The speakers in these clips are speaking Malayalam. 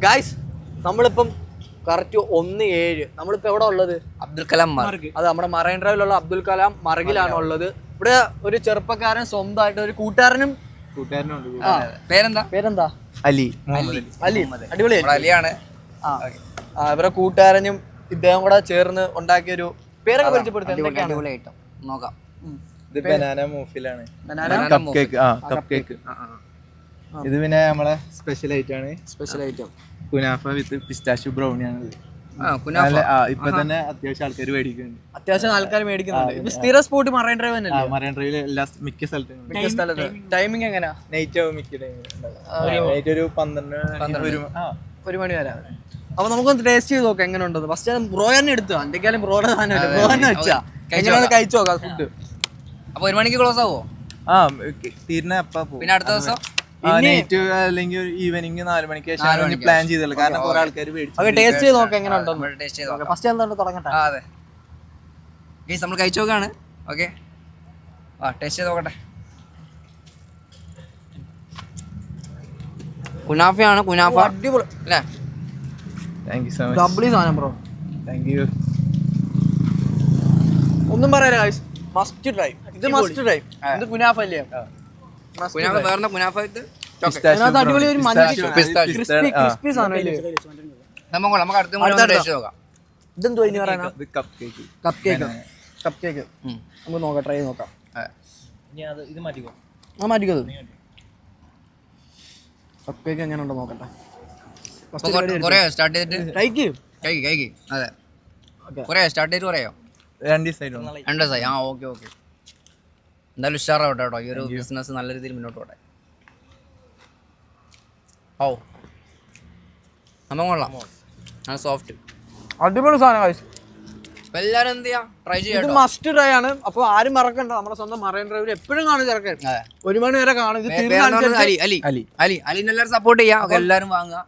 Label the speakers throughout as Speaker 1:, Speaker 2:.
Speaker 1: ഗൈസ് നമ്മളിപ്പം കറക്റ്റ് 1:07 നമ്മളിപ്പോ എവിടെ ഉള്ളത്?
Speaker 2: അബ്ദുൽ കലാം
Speaker 1: അത് നമ്മുടെ മറൈൻ ഡ്രൈവിലുള്ള അബ്ദുൽ കലാം മറകിലാണ് ഉള്ളത്. ഇവിടെ ഒരു ചെറുപ്പക്കാരൻ സ്വന്തമായിട്ട് ഒരു കൂട്ടുകാരനും പേരെന്താ
Speaker 2: അലി
Speaker 1: അടിപൊളി
Speaker 2: അലിയാണ്.
Speaker 1: ഇവരെ കൂട്ടുകാരനും ഇദ്ദേഹം കൂടെ ചേർന്ന് ഉണ്ടാക്കിയൊരു പേരൊക്കെ പരിചയപ്പെടുത്തി
Speaker 2: നോക്കാം.
Speaker 3: ഇത് ബനാന മൂഫിലാണ്. Cup cake. ഇത് പിന്നെ നമ്മളെ സ്പെഷ്യൽ ഐറ്റം കുനാഫ വിത്ത് പിസ്താഷ്യൂ ബ്രൗണിയാണ്. ഇപ്പൊ തന്നെ അത്യാവശ്യം ആൾക്കാർ മേടിക്കുന്നുണ്ട്. സ്ഥിര സ്പോട്ട് മറൈൻ ഡ്രൈവ് തന്നെ. മറൈൻ ഡ്രൈവില് മിക്ക സ്ഥലത്തും ടൈമിംഗ് എങ്ങനെയാ? നൈറ്റ് ആവും മിക്ക നൈറ്റ് ഒരു 1 മണി വരെ. അപ്പൊ നമുക്കൊന്ന് ടേസ്റ്റ് ചെയ്ത് നോക്കാം എങ്ങനെ ഉണ്ടെന്ന്. ഫസ്റ്റ് ബ്രോ തന്നെ എടുത്തു. എന്തൊക്കെയാലും ബ്രോയുടെ സാധനം വെച്ചാ കഴിച്ചു നോക്കാം ഫുഡ്.
Speaker 2: അപ്പൊ 1 മണിക്ക് ക്ലോസ് ആവോ?
Speaker 3: തീരുന്ന
Speaker 2: പിന്നെ അടുത്ത ദിവസം
Speaker 3: നൈറ്റ് അല്ലെങ്കിൽ ഈവനിങ് 4 മണിക്ക് ശേഷം പ്ലാൻ ചെയ്തല്ലോ. കാരണം കുറെ ആൾക്കാർ
Speaker 1: ടേസ്റ്റ് ചെയ്ത് നോക്കാം എങ്ങനെ ഉണ്ടോ. ഫസ്റ്റ് എന്താണ് തുടങ്ങട്ടെ?
Speaker 2: അതെ നമ്മൾ കഴിച്ചു നോക്കാണ്. ഓക്കെ ടേസ്റ്റ് ചെയ്ത് നോക്കട്ടെ. കുനാഫയാണ്. കുനാഫ
Speaker 1: അടിപൊളി
Speaker 2: അല്ലേ?
Speaker 3: Thank you so much.
Speaker 1: Doubly സാധനം ബ്രോ.
Speaker 3: Thank you.
Speaker 1: ഒന്നും പറയാനില്ല ഗയ്സ്, മസ്റ്റ് ട്രൈ. ഇത് മസ്റ്റ് ട്രൈ. ഇത് കുനാഫ അല്ലേ?
Speaker 2: കുനാഫ വേറെ കുനാഫ വിത്ത്
Speaker 1: അതിനകത്ത് അടിപൊളി ഒരു ക്രിസ്പി സാധനം അല്ലേ?
Speaker 2: നമുക്ക് അടുത്ത ടേസ്റ്റ് നോക്കാം.
Speaker 1: ഇതെന്തോ ഇനി പറയാനാ? Cup cake. നമുക്ക് നോക്കാം, ട്രൈ ചെയ്ത് നോക്കാം. മാറ്റിക്കോ. കപ്പ് കേക്ക് എങ്ങനെ ഉണ്ടോ നോക്കട്ടെ.
Speaker 2: കൊറേ സ്റ്റാർട്ട് ചെയ്തിട്ട് കഴിക്ക്. അതെ കൊറേ സ്റ്റാർട്ട് ചെയ്തിട്ട് പറയായോ?
Speaker 3: 2 ദിവസമായി.
Speaker 2: ഓക്കെ എന്തായാലും ഉഷാറാവട്ടെ കേട്ടോ. ഈ ഒരു ബിസിനസ് നല്ല രീതിയിൽ മുന്നോട്ട് പോട്ടെ. നമ്മൾ കൊള്ളാം. നല്ല സോഫ്റ്റ്
Speaker 1: അടിപൊളി സാധനം.
Speaker 2: എല്ലാരും എന്ത് ചെയ്യാ ട്രൈ ചെയ്യാം.
Speaker 1: ഇത് മസ്റ്റ് ട്രൈ ആണ്. അപ്പൊ ആരും മറക്കണ്ട, നമ്മുടെ സ്വന്തം മറൈൻ ഡ്രൈവിൽ എപ്പോഴും കാണും ചെറുക്കൻ. 1 മണി വരെ കാണും. ഇത്
Speaker 2: എല്ലാരും സപ്പോർട്ട് ചെയ്യാം. എല്ലാരും വാങ്ങുക.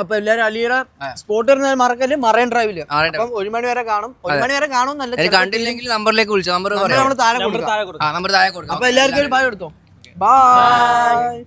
Speaker 1: അപ്പൊ എല്ലാരും അലിയുടെ സ്പോട്ട് വരുന്ന മറക്കല് മറൈൻ ഡ്രൈവില്. അപ്പം 1 മണി വരെ കാണും. 1 മണി വരെ കാണും. നല്ല
Speaker 2: കണ്ടില്ലെങ്കിൽ നമ്പറിലേക്ക് വിളിച്ചു. നമ്പർ
Speaker 1: താഴെ കൊടുക്കാം.
Speaker 2: നമ്പർ താഴെ കൊടുക്കാം.
Speaker 1: അപ്പൊ എല്ലാവർക്കും ഒരു ബൈ കൊടുത്തോ. ബൈ.